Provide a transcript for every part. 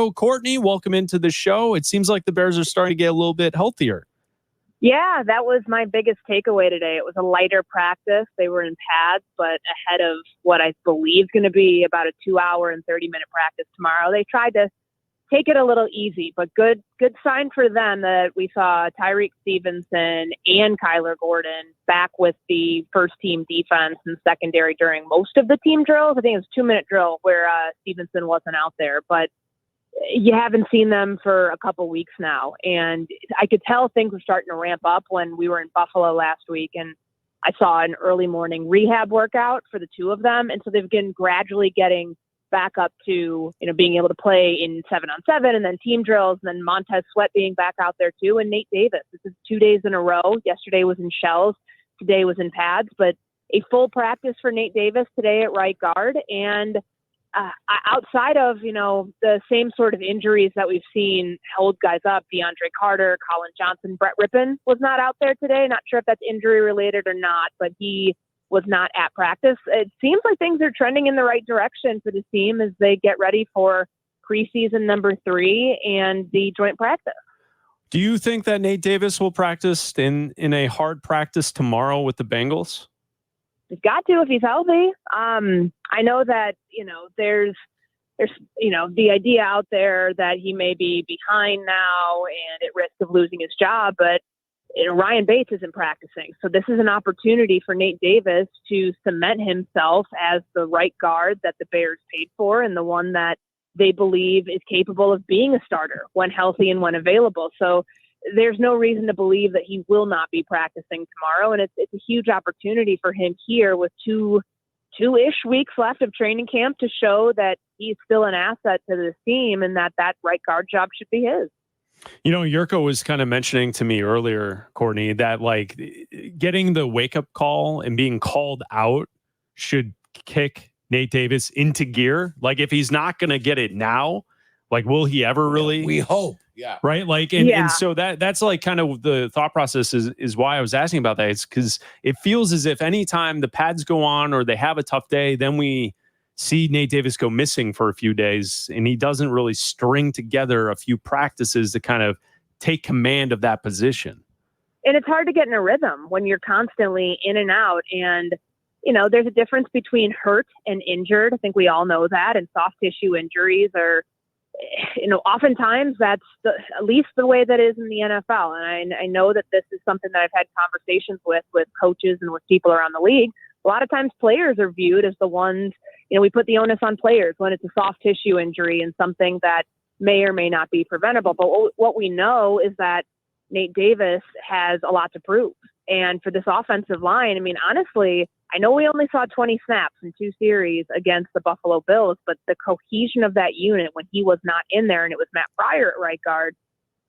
Jurko. Courtney, welcome into the show. It seems like the Bears are starting to get a little bit healthier. Yeah, that was my biggest takeaway today. It was a lighter practice. They were in pads, but ahead of what I believe is going to be about a 2-hour and 30-minute practice tomorrow. They tried to take it a little easy, but good sign for them that we saw Tyreek Stevenson and Kyler Gordon back with the first-team defense and secondary during most of the team drills. I think it was a 2-minute drill where Stevenson wasn't out there, but you haven't seen them for a couple weeks now. And I could tell things were starting to ramp up when we were in Buffalo last week, and I saw an early morning rehab workout for the two of them. And so they've been gradually getting back up to, being able to play in 7-on-7 and then team drills, and then Montez Sweat being back out there too. And Nate Davis, this is 2 days in a row. Yesterday was in shells. Today was in pads, but a full practice for Nate Davis today at right guard. And outside of, the same sort of injuries that we've seen hold guys up, DeAndre Carter, Colin Johnson, Brett Rippon was not out there today. Not sure if that's injury related or not, but he was not at practice. It seems like things are trending in the right direction for the team as they get ready for preseason number 3 and the joint practice. Do you think that Nate Davis will practice in a hard practice tomorrow with the Bengals? He's got to if he's healthy. I know that, there's the idea out there that he may be behind now and at risk of losing his job, but Ryan Bates isn't practicing. So this is an opportunity for Nate Davis to cement himself as the right guard that the Bears paid for and the one that they believe is capable of being a starter when healthy and when available. So there's no reason to believe that he will not be practicing tomorrow. And it's a huge opportunity for him here with two-ish weeks left of training camp to show that he's still an asset to this team and that right guard job should be his. Jurko was kind of mentioning to me earlier, Courtney, that getting the wake-up call and being called out should kick Nate Davis into gear. If he's not going to get it now, will he ever really? We hope. Yeah. Right. And so that's kind of the thought process is why I was asking about that. It's because it feels as if anytime the pads go on or they have a tough day, then we see Nate Davis go missing for a few days and he doesn't really string together a few practices to kind of take command of that position. And it's hard to get in a rhythm when you're constantly in and out. And, there's a difference between hurt and injured. I think we all know that. And soft tissue injuries are, oftentimes that's at least the way that is in the NFL. And I know that this is something that I've had conversations with coaches and with people around the league. A lot of times players are viewed as the ones, we put the onus on players when it's a soft tissue injury and something that may or may not be preventable. But what we know is that Nate Davis has a lot to prove. And for this offensive line, honestly, I know we only saw 20 snaps in 2 series against the Buffalo Bills, but the cohesion of that unit when he was not in there and it was Matt Pryor at right guard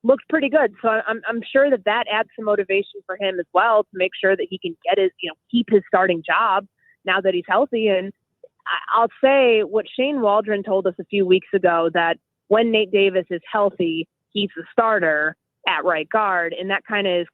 looked pretty good. So I'm sure that adds some motivation for him as well to make sure that he can get his, keep his starting job now that he's healthy. And I'll say what Shane Waldron told us a few weeks ago, that when Nate Davis is healthy, he's the starter at right guard. And that kind of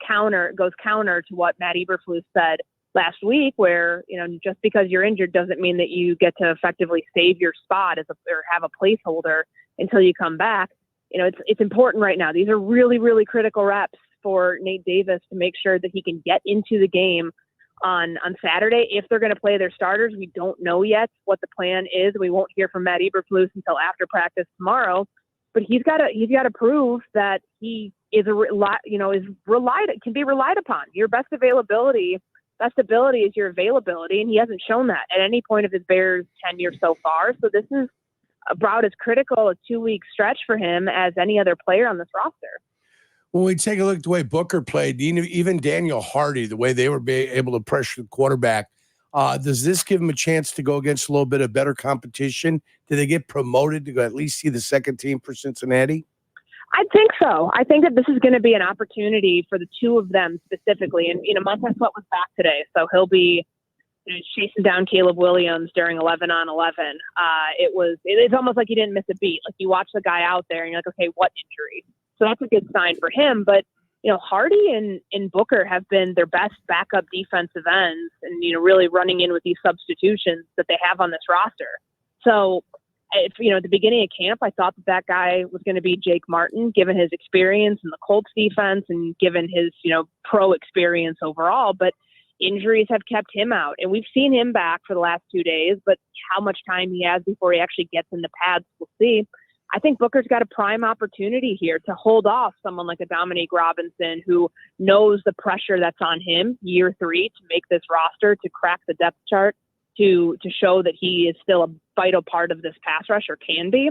goes counter to what Matt Eberflus said last week, where, just because you're injured doesn't mean that you get to effectively save your spot or have a placeholder until you come back. It's important right now. These are really, really critical reps for Nate Davis to make sure that he can get into the game on Saturday. If they're going to play their starters, we don't know yet what the plan is. We won't hear from Matt Eberflus until after practice tomorrow. But he's got to prove that he is can be relied upon. Your best ability is your availability, and he hasn't shown that at any point of his Bears tenure so far. So this is about as critical a 2-week stretch for him as any other player on this roster. When we take a look at the way Booker played, even Daniel Hardy, the way they were able to pressure the quarterback, does this give him a chance to go against a little bit of better competition? Do they get promoted to go at least see the second team for Cincinnati? I think so. I think that this is going to be an opportunity for the two of them specifically. And, Montez Sweat was back today, so he'll be chasing down Caleb Williams during 11-on-11. It's almost like he didn't miss a beat. Like, you watch the guy out there and you're like, okay, what injury? So that's a good sign for him. But, Hardy and Booker have been their best backup defensive ends and, really running in with these substitutions that they have on this roster. So At the beginning of camp, I thought that guy was going to be Jake Martin, given his experience in the Colts defense and given his, pro experience overall. But injuries have kept him out. And we've seen him back for the last 2 days, but how much time he has before he actually gets in the pads, we'll see. I think Booker's got a prime opportunity here to hold off someone like a Dominique Robinson who knows the pressure that's on him year 3 to make this roster, to crack the depth chart, to show that he is still a vital part of this pass rush, or can be.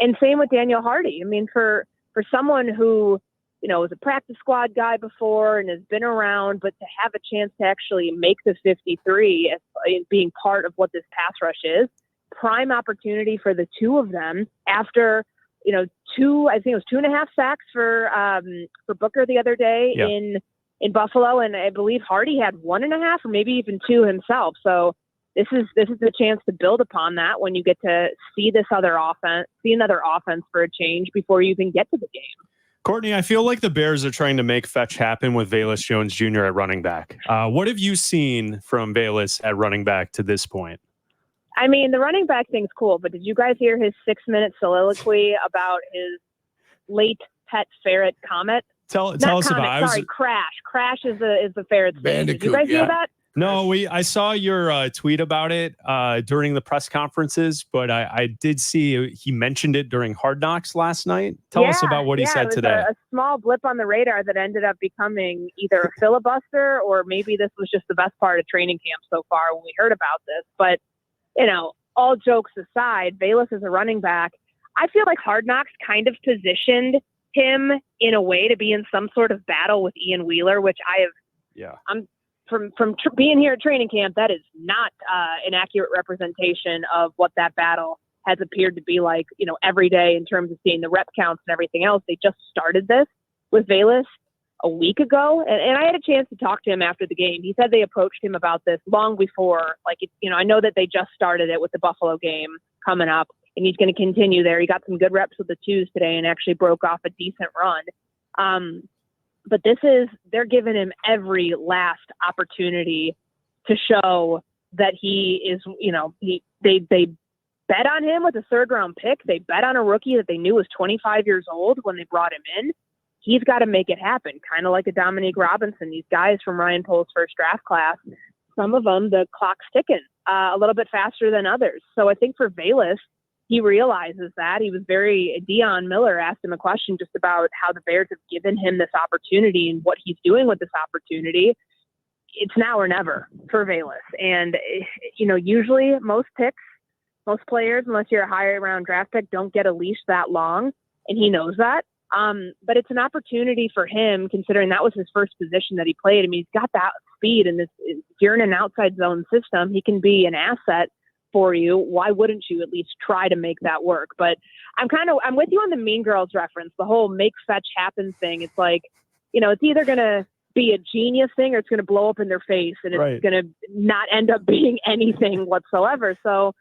And same with Daniel Hardy. I mean, for someone who, was a practice squad guy before and has been around, but to have a chance to actually make the 53 as being part of what this pass rush is, prime opportunity for the two of them after, I think it was 2.5 sacks for Booker the other day in Buffalo. And I believe Hardy had 1.5 or maybe even 2 himself. So this is the chance to build upon that when you get to see another offense for a change before you even get to the game. Courtney, I feel like the Bears are trying to make fetch happen with Velus Jones Jr. at running back. What have you seen from Velus at running back to this point? I mean, the running back thing's cool, but did you guys hear his 6-minute soliloquy about his late pet ferret Comet? Tell us about it. Sorry, Crash. Crash is the ferret's name. Did you guys hear that? No, I saw your tweet about it during the press conferences, but I did see he mentioned it during Hard Knocks last night. Tell us about what he said today. A small blip on the radar that ended up becoming either a filibuster or maybe this was just the best part of training camp so far when we heard about this. But, all jokes aside, Velus is a running back. I feel like Hard Knocks kind of positioned him in a way to be in some sort of battle with Ian Wheeler, which I'm from being here at training camp, that is not an accurate representation of what that battle has appeared to be like, every day in terms of seeing the rep counts and everything else. They just started this with Velus a week ago. And I had a chance to talk to him after the game. He said they approached him about this long before, I know that they just started it with the Buffalo game coming up and he's going to continue there. He got some good reps with the 2s today and actually broke off a decent run. But they're giving him every last opportunity to show that he is, they bet on him with a 3rd-round pick. They bet on a rookie that they knew was 25 years old when they brought him in. He's got to make it happen, kind of like a Dominique Robinson. These guys from Ryan Pohl's first draft class, some of them, the clock's ticking a little bit faster than others. So I think for Velus, he realizes that. Dion Miller asked him a question just about how the Bears have given him this opportunity and what he's doing with this opportunity. It's now or never for Velus. And, usually most players, unless you're a higher round draft pick, don't get a leash that long. And he knows that. But it's an opportunity for him, considering that was his first position that he played. I mean, he's got that speed, and if you're in an outside zone system, he can be an asset for you. Why wouldn't you at least try to make that work? But I'm with you on the Mean Girls reference, the whole make fetch happen thing. It's like, it's either going to be a genius thing or it's going to blow up in their face and it's going to not end up being anything whatsoever. So,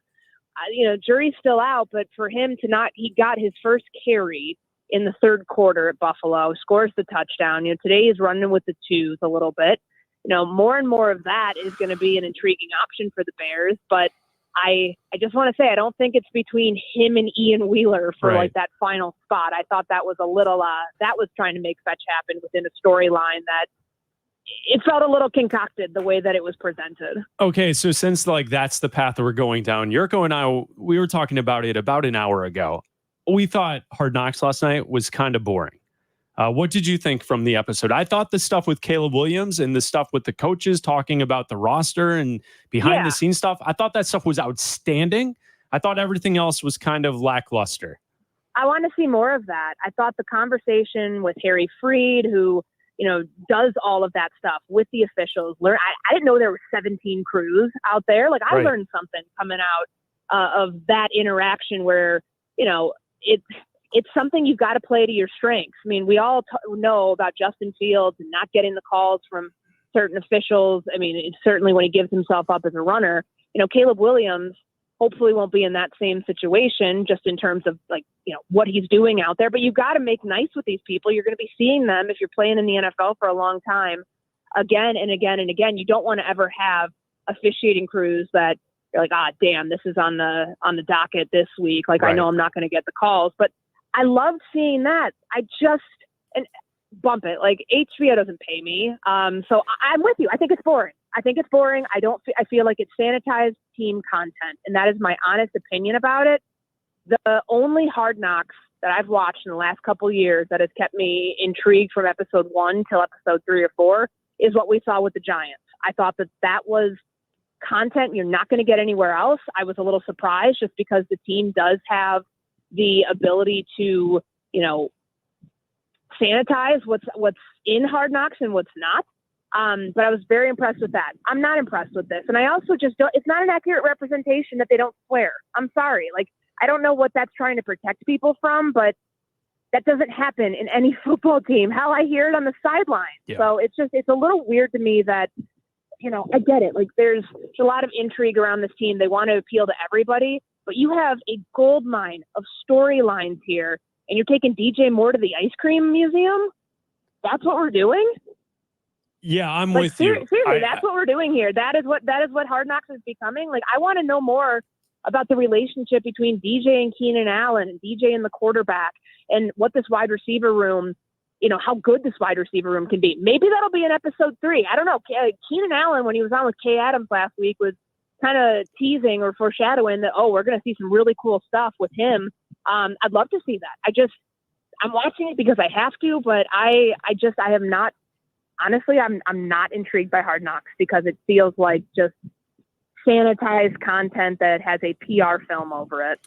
jury's still out, but for him he got his first carry in the 3rd quarter at Buffalo, scores the touchdown. Today he's running with the 2s a little bit. More and more of that is going to be an intriguing option for the Bears, but I just want to say, I don't think it's between him and Ian Wheeler for that final spot. I thought that was a little, that was trying to make fetch happen within a storyline that it felt a little concocted the way that it was presented. Okay. So since that's the path that we're going down, Jurko and I, we were talking about it about an hour ago. We thought Hard Knocks last night was kind of boring. What did you think from the episode? I thought the stuff with Caleb Williams and the stuff with the coaches talking about the roster and behind the scenes stuff, I thought that stuff was outstanding. I thought everything else was kind of lackluster. I want to see more of that. I thought the conversation with Harry Freed, who, does all of that stuff with the officials. I didn't know there were 17 crews out there. I learned something coming out of that interaction where, it's something you've got to play to your strengths. I mean, we all know about Justin Fields and not getting the calls from certain officials. I mean, certainly when he gives himself up as a runner, Caleb Williams hopefully won't be in that same situation just in terms of what he's doing out there. But you've got to make nice with these people. You're going to be seeing them if you're playing in the NFL for a long time again and again and again. You don't want to ever have officiating crews that you're like, damn, this is on the docket this week. Like, Right. I know I'm not going to get the calls, but I loved seeing that. And bump it. Like, HBO doesn't pay me. So I'm with you. I think it's boring. I feel like it's sanitized team content, and that is my honest opinion about it. The only Hard Knocks that I've watched in the last couple of years that has kept me intrigued from episode 1 till episode 3 or 4 is what we saw with the Giants. I thought that was content you're not going to get anywhere else. I was a little surprised just because the team does have the ability to, sanitize what's in Hard Knocks and what's not. But I was very impressed with that. I'm not impressed with this. And I also just don't, it's not an accurate representation that they don't swear. I'm sorry. Like, I don't know what that's trying to protect people from, but that doesn't happen in any football team. Hell, I hear it on the sideline. Yeah. So it's a little weird to me that, I get it. Like, there's a lot of intrigue around this team. They want to appeal to everybody, but you have a gold mine of storylines here, and you're taking DJ Moore to the ice cream museum. That's what we're doing. Yeah, I'm Like, with you. Seriously, that's what we're doing here. That is what Hard Knocks is becoming. Like, I want to know more about the relationship between DJ and Keenan Allen and DJ and the quarterback, and what this wide receiver room, how good this wide receiver room can be. Maybe that'll be in episode 3. I don't know. Keenan Allen, when he was on with Kay Adams last week, was kind of teasing or foreshadowing that, we're going to see some really cool stuff with him. I'd love to see that. I'm watching it because I have to, but I am not, honestly, I'm not intrigued by Hard Knocks because it feels like just sanitized content that has a PR film over it.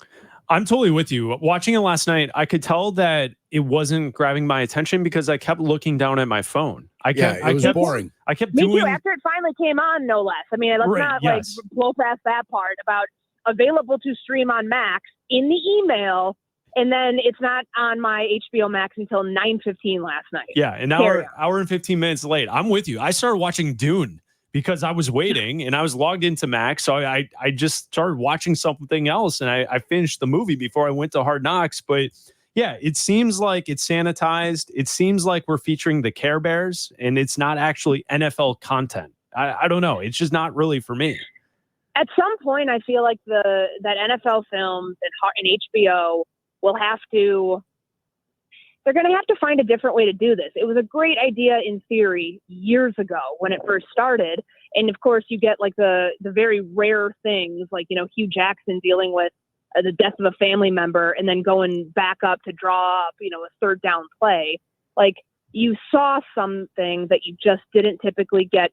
I'm totally with you. Watching it last night, I could tell that it wasn't grabbing my attention because I kept looking down at my phone. It was boring. I kept Me doing too, after it finally came on, no less. I mean, let's not yes. blow past that part about available to stream on Max in the email, and then it's not on my HBO Max until 9:15 last night. Yeah, an hour and 15 minutes late. I'm with you. I started watching Dune because I was waiting and I was logged into Max. So I just started watching something else, and I finished the movie before I went to Hard Knocks. But yeah, it seems like it's sanitized. It seems like we're featuring the Care Bears, and it's not actually NFL content. I don't know. It's just not really for me. At some point, I feel like that NFL films and HBO will have to. They're going to have to find a different way to do this. It was a great idea in theory years ago when it first started. And of course you get like the very rare things like, Hugh Jackson dealing with the death of a family member and then going back up to draw up, a third down play. Like, you saw something that you just didn't typically get,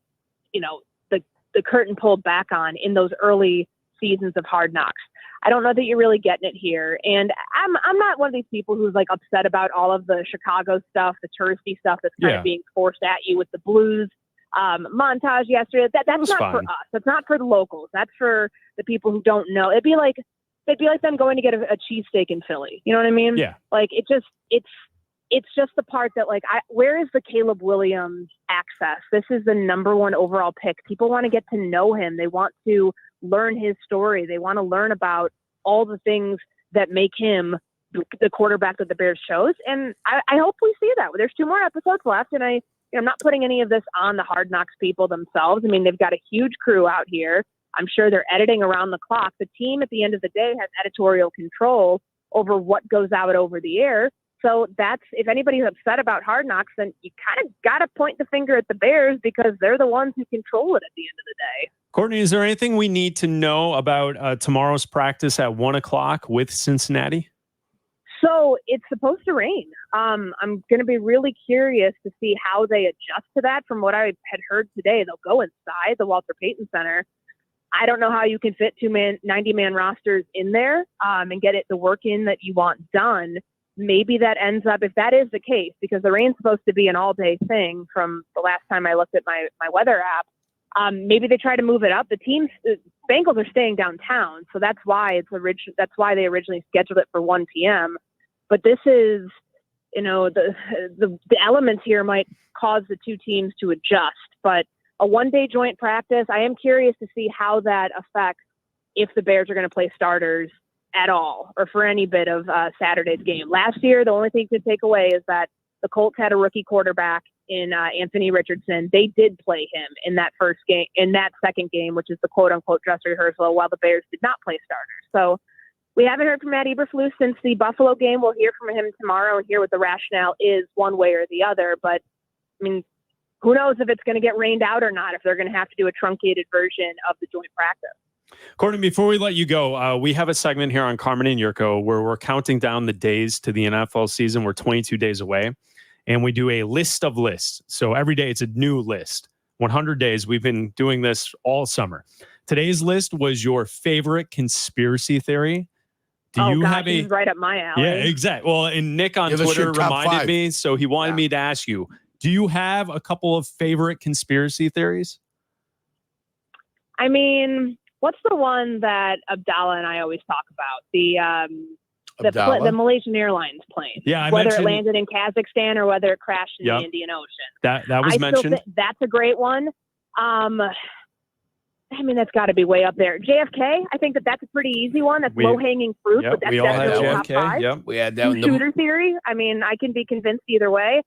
the curtain pulled back on in those early seasons of Hard Knocks. I don't know that you're really getting it here. And I'm not one of these people who's like upset about all of the Chicago stuff, the touristy stuff that's kind of being forced at you with the Blues montage yesterday. That's not fine. for us. That's not for the locals. That's for the people who don't know. It'd be like them going to get a cheesesteak in Philly. You know what I mean? Yeah. Like, it's just the part that, like, where is the Caleb Williams access? This is the number 1 overall pick. People want to get to know him. They want to learn his story. They want to learn about all the things that make him the quarterback that the Bears chose. And I hope we see that. There's 2 more episodes left, and I'm not putting any of this on the Hard Knocks people themselves. I mean, they've got a huge crew out here. I'm sure they're editing around the clock. The team at the end of the day has editorial control over what goes out over the air. So if anybody's upset about Hard Knocks, then you kind of got to point the finger at the Bears because they're the ones who control it at the end of the day. Courtney, is there anything we need to know about tomorrow's practice at 1:00 with Cincinnati? So it's supposed to rain. I'm going to be really curious to see how they adjust to that. From what I had heard today, they'll go inside the Walter Payton Center. I don't know how you can fit 90-man rosters in there and get the work in that you want done. Maybe that ends up, if that is the case, because the rain's supposed to be an all-day thing from the last time I looked at my weather app, maybe they try to move it up. The Bengals are staying downtown, so that's why they originally scheduled it for 1 p.m. But this is, the elements here might cause the two teams to adjust. But a one-day joint practice, I am curious to see how that affects if the Bears are going to play starters at all or for any bit of Saturday's game. Last year, the only thing to take away is that the Colts had a rookie quarterback in Anthony Richardson. They did play him in that second game, which is the quote unquote dress rehearsal, while the Bears did not play starters. So we haven't heard from Matt Eberflus since the Buffalo game. We'll hear from him tomorrow and hear what the rationale is one way or the other. But I mean, who knows if it's going to get rained out or not, if they're going to have to do a truncated version of the joint practice. Courtney, before we let you go, we have a segment here on Carmen and Jurko where we're counting down the days to the NFL season. We're 22 days away, and we do a list of lists. So every day it's a new list. 100 days. We've been doing this all summer. Today's list was your favorite conspiracy theory. Do you have he's right up my alley. Yeah, exactly. Well, and Nick on Twitter reminded me, so he wanted me to ask you, do you have a couple of favorite conspiracy theories? I mean, what's the one that Abdallah and I always talk about? The Malaysian Airlines plane. Yeah, whether it landed in Kazakhstan or whether it crashed in the Indian Ocean. That was mentioned. That's a great one. I mean, that's got to be way up there. JFK, I think that's a pretty easy one. That's low-hanging fruit, but that's we all had definitely JFK. top five. Yep. We had that. Shooter theory. I mean, I can be convinced either way.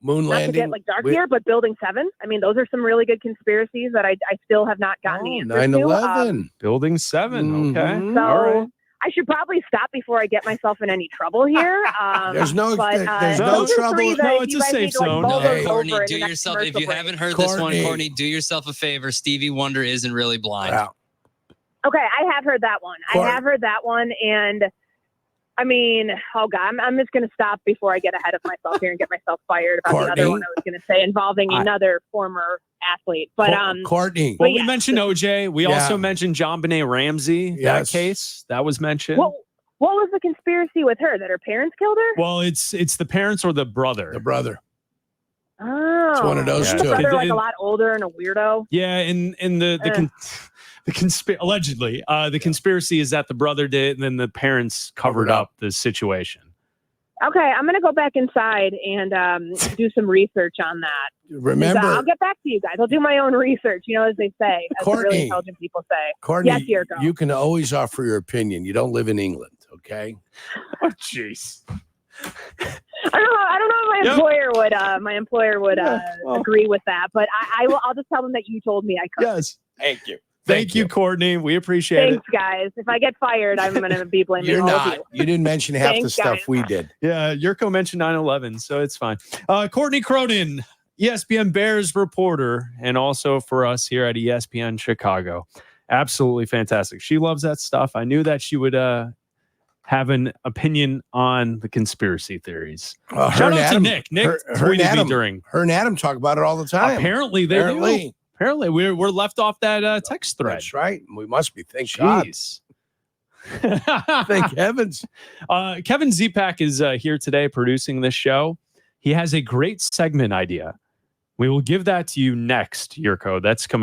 Moon not landing. to get dark here, but Building 7. I mean, those are some really good conspiracies that I still have not gotten the answer 9/11. to. Building 7. Okay. So all right. I should probably stop before I get myself in any trouble here. There's no trouble. No, it's a safe zone. No, Courtney, do yourself, if you haven't heard this one, Courtney, do yourself a favor. Stevie Wonder isn't really blind. Wow. Okay, I have heard that one. I have heard that one, and I mean, oh God, I'm just going to stop before I get ahead of myself here and get myself fired about the other one I was going to say involving another former athlete. But Courtney. Well, we mentioned OJ. We also mentioned John Benet Ramsey. That case that was mentioned. What was the conspiracy with her? That her parents killed her? Well, it's the parents or the brother. The brother. Oh, it's one of those two. The brother like a lot older and a weirdo. Yeah, and allegedly, the conspiracy is that the brother did, and then the parents covered up the situation. Okay, I'm going to go back inside and do some research on that. Remember, I'll get back to you guys. I'll do my own research, as they say, as Courtney, really intelligent people say. Courtney, yes, Jurko. You can always offer your opinion. You don't live in England, okay? Oh, jeez. I don't know if my employer would agree with that, but I'll just tell them that you told me I could. Yes. Thank you. Thank you, Courtney. We appreciate it. Thanks, guys. If I get fired, I'm going to be blaming You're all not. of you. You didn't mention half the stuff we did. Yeah, Jurko mentioned 9/11, so it's fine. Courtney Cronin, ESPN Bears reporter, and also for us here at ESPN Chicago. Absolutely fantastic. She loves that stuff. I knew that she would have an opinion on the conspiracy theories. Shout out to Nick. Nick tweeted me during. Her and Adam talk about it all the time. Apparently they do. Apparently we're left off that text thread. That's right. We must be. Thank God. Thank heavens. Kevin Zipak is here today producing this show. He has a great segment idea. We will give that to you next, Jurko. That's coming